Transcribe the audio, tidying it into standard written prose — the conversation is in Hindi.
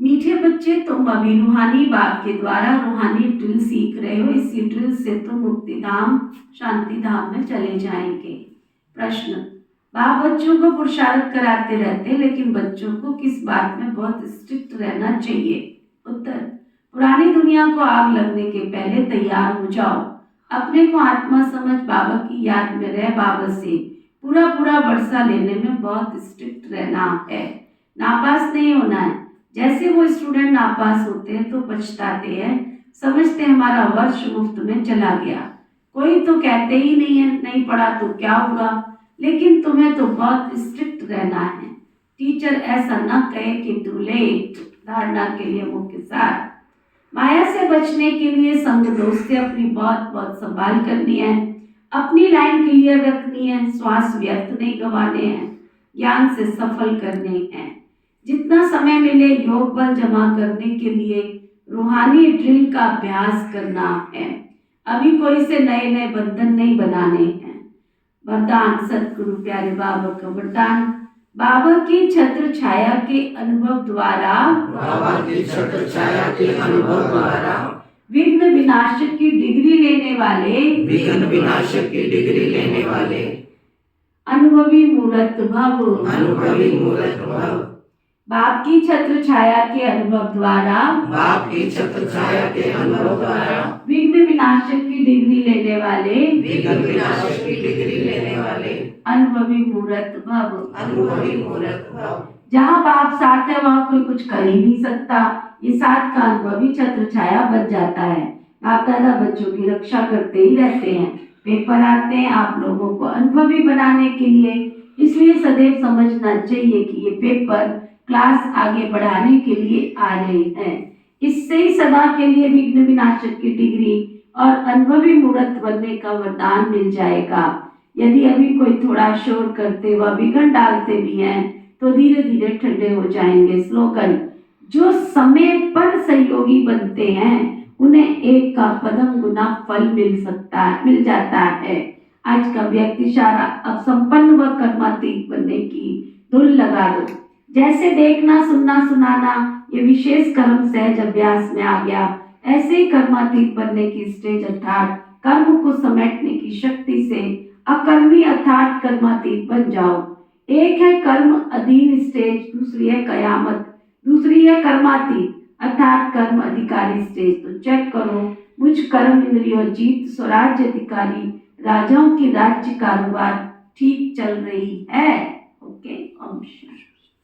मीठे बच्चे, तुम अभी रूहानी बाप के द्वारा रूहानी ड्रिल सीख रहे हो। इसी ड्रिल से तुम मुक्ति धाम, शांति धाम में चले जाएंगे। प्रश्न, बाप बच्चों को पुरुषार्थ कराते रहते हैं, लेकिन बच्चों को किस बात में बहुत स्ट्रिक्ट रहना चाहिए? उत्तर, पुरानी दुनिया को आग लगने के पहले तैयार हो जाओ। अपने को आत्मा समझ बाबा की याद में रह बाबा से पूरा वर्षा लेने में बहुत स्ट्रिक्ट रहना है। नापास नहीं होना है। जैसे वो स्टूडेंट नापास होते हैं तो पछताते हैं, समझते हैं हमारा वर्ष मुफ्त में चला गया। कोई तो कहते ही नहीं है नहीं पढ़ा तो क्या हुआ, लेकिन तुम्हें तो बहुत स्ट्रिक्ट रहना है। टीचर ऐसा न कहे कि टू लेट। धारणा के लिए मुख्य सार, माया से बचने के लिए संग दोस्त से अपनी बहुत संभाल करनी है। अपनी लाइन क्लियर रखनी है, श्वास व्यर्थ नहीं गंवाने हैं, ज्ञान से सफल करने हैं। जितना समय मिले योग बल जमा करने के लिए रूहानी ड्रिल का अभ्यास करना है। अभी कोई से नए बंधन नहीं बनाने हैं। वरदान, सतगुरु प्यारे बाबा का वरदान, बाबा की छत्र छाया के अनुभव द्वारा, बाबा की छत्र छाया के अनुभव द्वारा विघ्न विनाशक की डिग्री लेने वाले, विघ्न विनाशक की डिग्री लेने वाले अनुभवी मूर्त भव, अनुभवी मूर्त भव। बाप की छत्र छाया के अनुभव द्वारा, बाप की छत्र छाया के अनुभव द्वारा विघ्न विनाशक की डिग्री लेने वाले, विघ्न विनाशक की डिग्री लेने वाले अनुभवी मूर्त भव, अनुभवी मूर्त भव। जहाँ बाप साथ है वहाँ कोई कुछ कर ही नहीं सकता। ये साथ का अनुभवी छत्र छाया बच जाता है। बाप दादा बच्चों की रक्षा करते ही रहते हैं। पेपर आते हैं आप लोगों को अनुभवी बनाने के लिए, इसलिए सदैव समझना चाहिए कि ये पेपर क्लास आगे बढ़ाने के लिए आ रहे हैं। इससे ही सदा के लिए विघ्न विनाशक की डिग्री और अनुभवी मूर्त बनने का वरदान मिल जाएगा। यदि अभी कोई थोड़ा शोर करते व विघ्न डालते भी हैं तो धीरे धीरे ठंडे हो जाएंगे। स्लोगन, जो समय पर सहयोगी बनते हैं उन्हें एक का पदम गुना फल मिल जाता है। आज का व्यक्ति सारा अब संपन्न व कर्मातीत बनने की धुन लगा दो। जैसे देखना सुनना सुनाना ये विशेष कर्म सहज अभ्यास में आ गया, ऐसे ही कर्मातीत बनने की स्टेज अर्थात कर्म को समेटने की शक्ति से अकर्मी अर्थात कर्मातीत बन जाओ। एक है कर्म अधीन स्टेज, दूसरी है कयामत, दूसरी है कर्मातीत अर्थात कर्म अधिकारी स्टेज। तो चेक करो, मुझ कर्म इंद्रियों जीत स्वराज्य अधिकारी राजाओं की राज्य कारोबार ठीक चल रही है। ओके, ओम शांति।